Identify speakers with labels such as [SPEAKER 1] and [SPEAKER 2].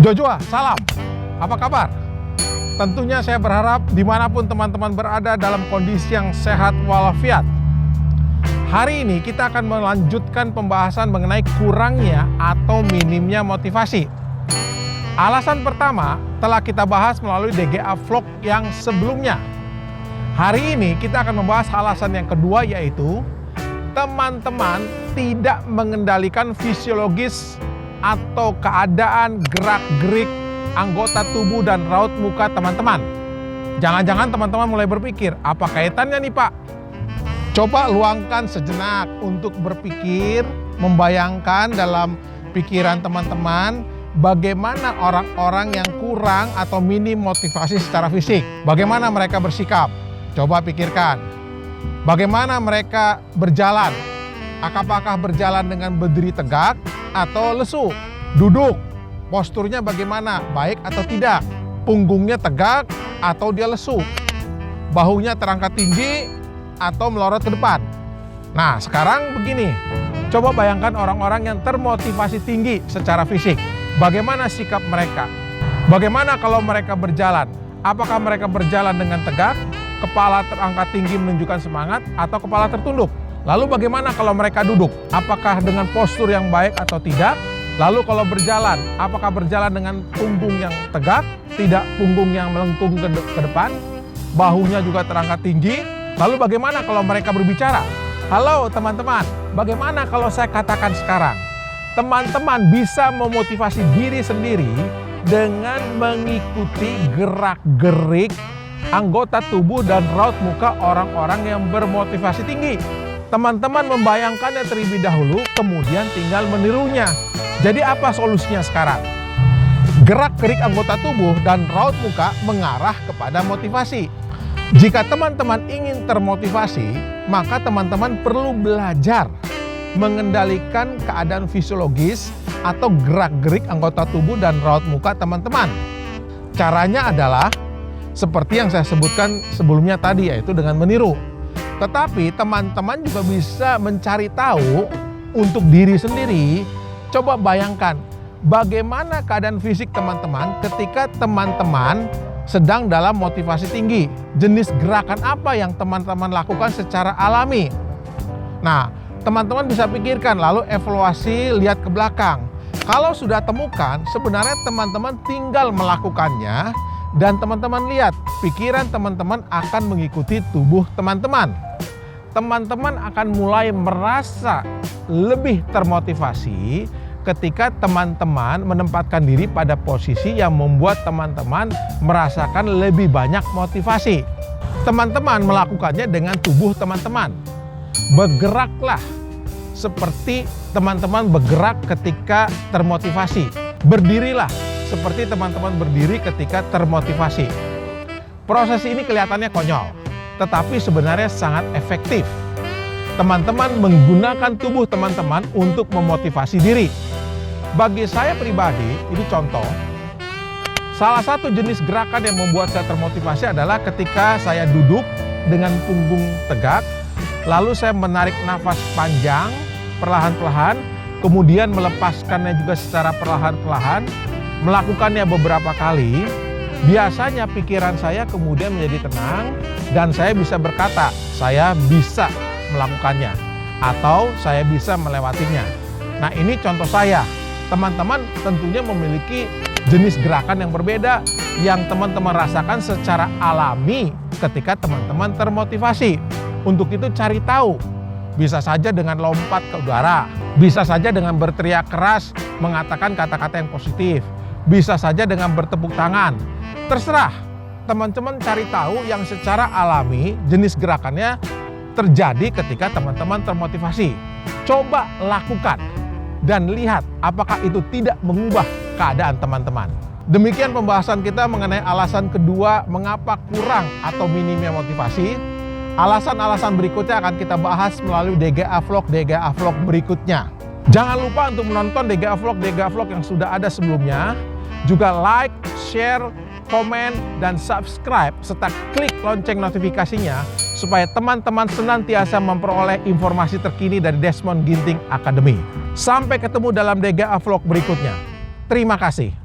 [SPEAKER 1] Jojoa, salam. Apa kabar? Tentunya saya berharap dimanapun teman-teman berada dalam kondisi yang sehat walafiat. Hari ini kita akan melanjutkan pembahasan mengenai kurangnya atau minimnya motivasi. Alasan pertama telah kita bahas melalui DGA Vlog yang sebelumnya. Hari ini kita akan membahas alasan yang kedua, yaitu teman-teman tidak mengendalikan fisiologis atau keadaan gerak-gerik anggota tubuh dan raut muka teman-teman. Jangan-jangan teman-teman mulai berpikir, apa kaitannya nih Pak? Coba luangkan sejenak untuk berpikir, membayangkan dalam pikiran teman-teman bagaimana orang-orang yang kurang atau minim motivasi secara fisik. Bagaimana mereka bersikap? Coba pikirkan. Bagaimana mereka berjalan? Apakah berjalan dengan berdiri tegak atau lesu? Duduk, posturnya bagaimana? Baik atau tidak? Punggungnya tegak atau dia lesu? Bahunya terangkat tinggi atau melorot ke depan? Nah, sekarang begini. Coba bayangkan orang-orang yang termotivasi tinggi secara fisik. Bagaimana sikap mereka? Bagaimana kalau mereka berjalan? Apakah mereka berjalan dengan tegak, kepala terangkat tinggi menunjukkan semangat, atau kepala tertunduk? Lalu bagaimana kalau mereka duduk? Apakah dengan postur yang baik atau tidak? Lalu kalau berjalan, apakah berjalan dengan punggung yang tegak, tidak punggung yang melengkung ke depan, bahunya juga terangkat tinggi? Lalu bagaimana kalau mereka berbicara? Halo teman-teman, bagaimana kalau saya katakan sekarang? Teman-teman bisa memotivasi diri sendiri dengan mengikuti gerak-gerik anggota tubuh dan raut muka orang-orang yang bermotivasi tinggi. Teman-teman membayangkannya terlebih dahulu, kemudian tinggal menirunya. Jadi apa solusinya sekarang? Gerak-gerik anggota tubuh dan raut muka mengarah kepada motivasi. Jika teman-teman ingin termotivasi, maka teman-teman perlu belajar mengendalikan keadaan fisiologis atau gerak-gerik anggota tubuh dan raut muka teman-teman. Caranya adalah seperti yang saya sebutkan sebelumnya tadi, yaitu dengan meniru. Tetapi teman-teman juga bisa mencari tahu untuk diri sendiri. Coba bayangkan bagaimana keadaan fisik teman-teman ketika teman-teman sedang dalam motivasi tinggi. Jenis gerakan apa yang teman-teman lakukan secara alami? Nah, teman-teman bisa pikirkan lalu evaluasi, lihat ke belakang. Kalau sudah temukan, sebenarnya teman-teman tinggal melakukannya dan teman-teman lihat pikiran teman-teman akan mengikuti tubuh teman-teman. Teman-teman akan mulai merasa lebih termotivasi ketika teman-teman menempatkan diri pada posisi yang membuat teman-teman merasakan lebih banyak motivasi. Teman-teman melakukannya dengan tubuh teman-teman. Bergeraklah seperti teman-teman bergerak ketika termotivasi. Berdirilah seperti teman-teman berdiri ketika termotivasi. Proses ini kelihatannya konyol, tetapi sebenarnya sangat efektif. Teman-teman menggunakan tubuh teman-teman untuk memotivasi diri. Bagi saya pribadi, ini contoh. Salah satu jenis gerakan yang membuat saya termotivasi adalah ketika saya duduk dengan punggung tegak, lalu saya menarik nafas panjang, perlahan-lahan, kemudian melepaskannya juga secara perlahan-lahan, melakukannya beberapa kali. Biasanya pikiran saya kemudian menjadi tenang dan saya bisa berkata, saya bisa melakukannya atau saya bisa melewatinya. Nah, ini contoh saya. Teman-teman tentunya memiliki jenis gerakan yang berbeda yang teman-teman rasakan secara alami ketika teman-teman termotivasi. Untuk itu cari tahu. Bisa saja dengan lompat ke udara, bisa saja dengan berteriak keras mengatakan kata-kata yang positif, bisa saja dengan bertepuk tangan. Terserah, teman-teman cari tahu yang secara alami jenis gerakannya terjadi ketika teman-teman termotivasi. Coba lakukan dan lihat apakah itu tidak mengubah keadaan teman-teman. Demikian pembahasan kita mengenai alasan kedua mengapa kurang atau minimnya motivasi. Alasan-alasan berikutnya akan kita bahas melalui DGA Vlog berikutnya. Jangan lupa untuk menonton DGA Vlog yang sudah ada sebelumnya. Juga like, share, komen, dan subscribe, serta klik lonceng notifikasinya supaya teman-teman senantiasa memperoleh informasi terkini dari Desmond Ginting Academy. Sampai ketemu dalam DGA Vlog berikutnya. Terima kasih.